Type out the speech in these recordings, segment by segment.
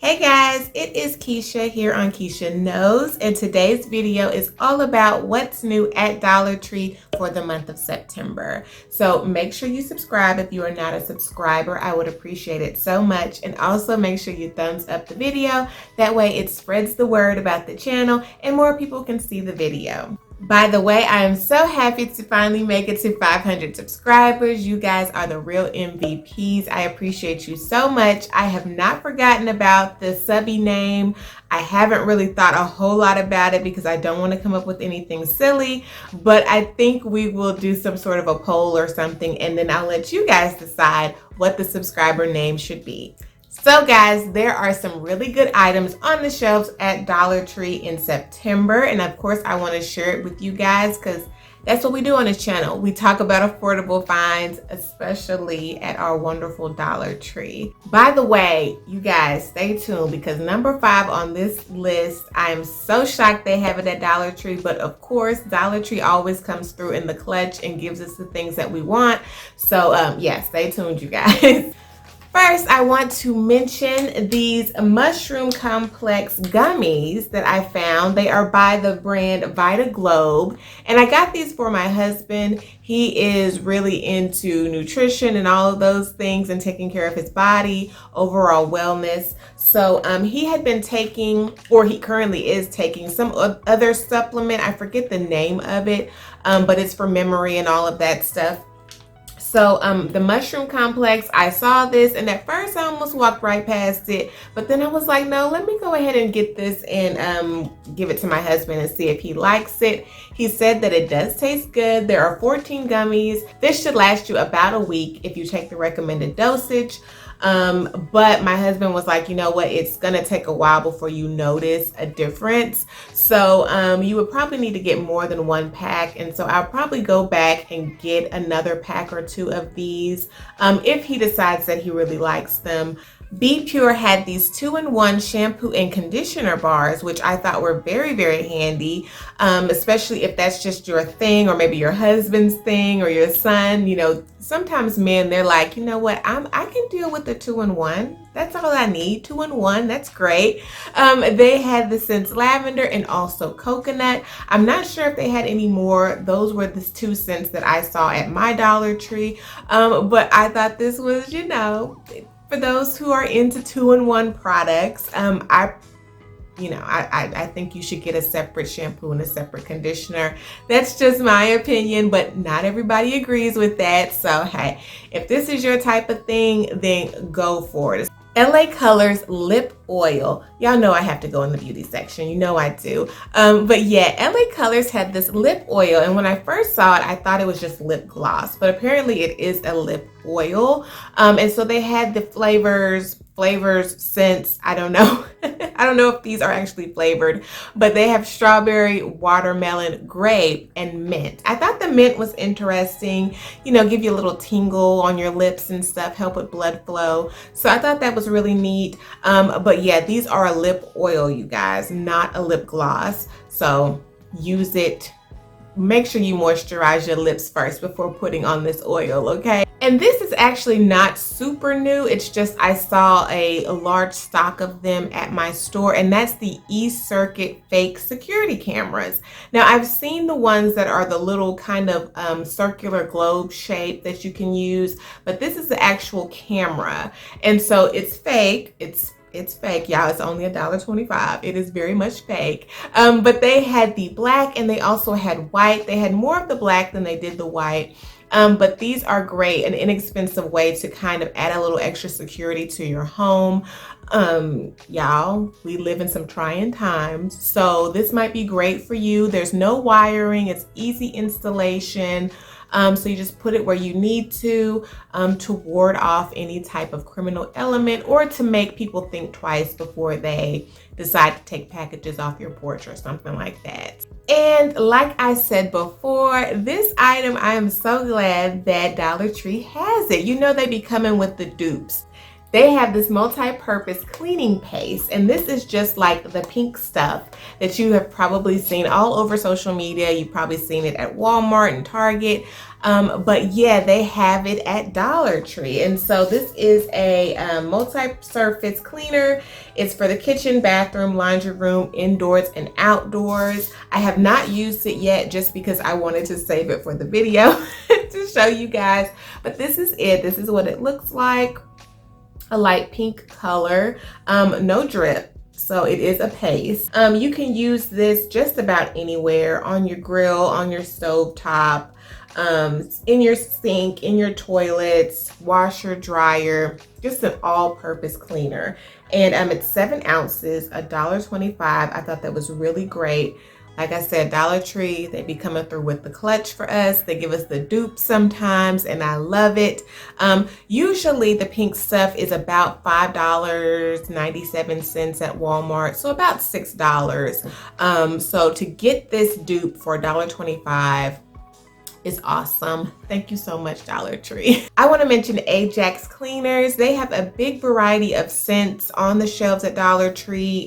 Hey guys, it is Keisha here on Keisha Knows, and today's video is all about what's new at Dollar Tree for the month of September. So make sure you subscribe if you are not a subscriber. I would appreciate it so much. And also make sure you thumbs up the video. That way it spreads the word about the channel and more people can see the video. By the way, I am so happy to finally make it to 500 subscribers. You guys are the real MVPs. I appreciate you so much. I have not forgotten about the subby name. I haven't really thought a whole lot about it because I don't want to come up with anything silly, but I think we will do some sort of a poll or something, and then I'll let you guys decide what the subscriber name should be. So guys, there are some really good items on the shelves at Dollar Tree in September. And of course, I want to share it with you guys because that's what we do on this channel. We talk about affordable finds, especially at our wonderful Dollar Tree. By the way, you guys, stay tuned because number 5 on this list, I am so shocked they have it at Dollar Tree. But of course, Dollar Tree always comes through in the clutch and gives us the things that we want. So yeah, stay tuned, you guys. First, I want to mention these mushroom complex gummies that I found. They are by the brand VitaGlobe, and I got these for my husband. He is really into nutrition and all of those things and taking care of his body, overall wellness. So he had been taking, or he currently is taking, some other supplement. I forget the name of it, but it's for memory and all of that stuff. So the mushroom complex, I saw this and at first I almost walked right past it, but then I was like, no, let me go ahead and get this and give it to my husband and see if he likes it. He said that it does taste good. There are 14 gummies. This should last you about a week if you take the recommended dosage. But my husband was like, you know what, it's gonna take a while before you notice a difference. So you would probably need to get more than 1 pack, and so I'll probably go back and get another pack or 2 of these if he decides that he really likes them. Be Pure had these 2-in-1 shampoo and conditioner bars, which I thought were very, very handy, especially if that's just your thing or maybe your husband's thing or your son. You know, sometimes men, they're like, you know what, I can deal with the 2-in-1. That's all I need, 2-in-1, that's great. They had the scents lavender and also coconut. I'm not sure if they had any more. Those were the 2 scents that I saw at my Dollar Tree. But I thought this was, you know, for those who are into 2-in-1 products. I think you should get a separate shampoo and a separate conditioner. That's just my opinion, but not everybody agrees with that. So hey, if this is your type of thing, then go for it. LA Colors lip oil. Y'all know I have to go in the beauty section. You know I do. But yeah, LA Colors had this lip oil, and when I first saw it, I thought it was just lip gloss, but apparently it is a lip oil. And so they had the flavors, scents. I don't know. I don't know if these are actually flavored, but they have strawberry, watermelon, grape, and mint. I thought the mint was interesting, you know, give you a little tingle on your lips and stuff, help with blood flow. So I thought that was really neat. But yeah, these are a lip oil, you guys, not a lip gloss. So use it. Make sure you moisturize your lips first before putting on this oil, okay? And this is actually not super new. It's just I saw a large stock of them at my store, and that's the E-Circuit fake security cameras. Now, I've seen the ones that are the little kind of circular globe shape that you can use, but this is the actual camera. And so it's fake. It's fake, y'all. It's only $1.25. It is very much fake. But they had the black and they also had white. They had more of the black than they did the white. But these are great, an inexpensive way to kind of add a little extra security to your home. Y'all, we live in some trying times, so this might be great for you. There's no wiring. It's easy installation. So you just put it where you need to ward off any type of criminal element or to make people think twice before they decide to take packages off your porch or something like that. And like I said before, this item, I am so glad that Dollar Tree has it. You know, they be coming with the dupes. They have this multi-purpose cleaning paste, and this is just like the pink stuff that you have probably seen all over social media. You've probably seen it at Walmart and Target. But yeah, they have it at Dollar Tree. And so this is a multi-surface cleaner. It's for the kitchen, bathroom, laundry room, indoors and outdoors. I have not used it yet just because I wanted to save it for the video to show you guys. But this is it. This is what it looks like. A light pink color, no drip. So it is a paste. You can use this just about anywhere, on your grill, on your stove top, in your sink, in your toilets, washer, dryer, just an all-purpose cleaner. And it's 7 ounces, $1.25. I thought that was really great. Like I said, Dollar Tree, they be coming through with the clutch for us. They give us the dupes sometimes, and I love it. Usually the pink stuff is about $5.97 at Walmart, so about $6. So to get this dupe for $1.25, is awesome. Thank you so much, Dollar Tree. I want to mention Ajax cleaners. They have a big variety of scents on the shelves at Dollar Tree.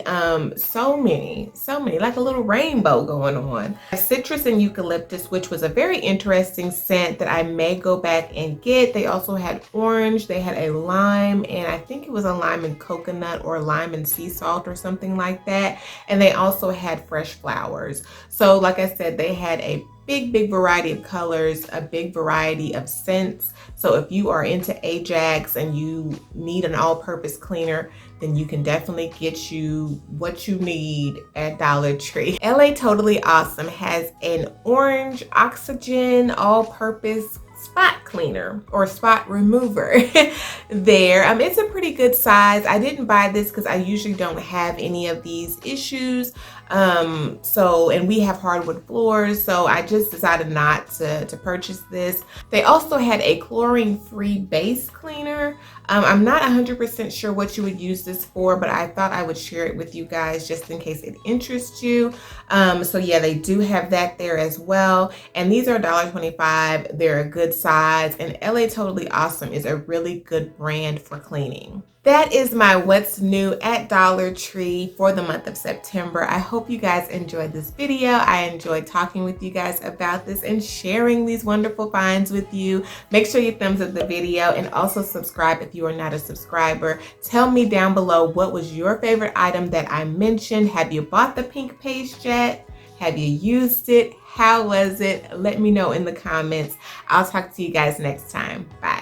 So many, like a little rainbow going on. Citrus and eucalyptus, which was a very interesting scent that I may go back and get. They also had orange, they had a lime, and I think it was a lime and coconut or lime and sea salt or something like that. And they also had fresh flowers. So like I said, they had a big variety of colors, a big variety of scents. So if you are into Ajax and you need an all-purpose cleaner, then you can definitely get you what you need at Dollar Tree. LA Totally Awesome has an orange oxygen all-purpose spot cleaner or spot remover there. It's a pretty good size. I didn't buy this because I usually don't have any of these issues. And we have hardwood floors, so I just decided not to purchase this. They also had a chlorine-free base cleaner. I'm not 100% sure what you would use this for, but I thought I would share it with you guys just in case it interests you. So yeah, they do have that there as well. And these are $1.25. They're a good size, and LA Totally Awesome is a really good brand for cleaning. That is my what's new at Dollar Tree for the month of September. I hope you guys enjoyed this video. I enjoyed talking with you guys about this and sharing these wonderful finds with you. Make sure you thumbs up the video and also subscribe if you are not a subscriber. Tell me down below, what was your favorite item that I mentioned? Have you bought the pink paste yet? Have you used it? How was it? Let me know in the comments. I'll talk to you guys next time. Bye.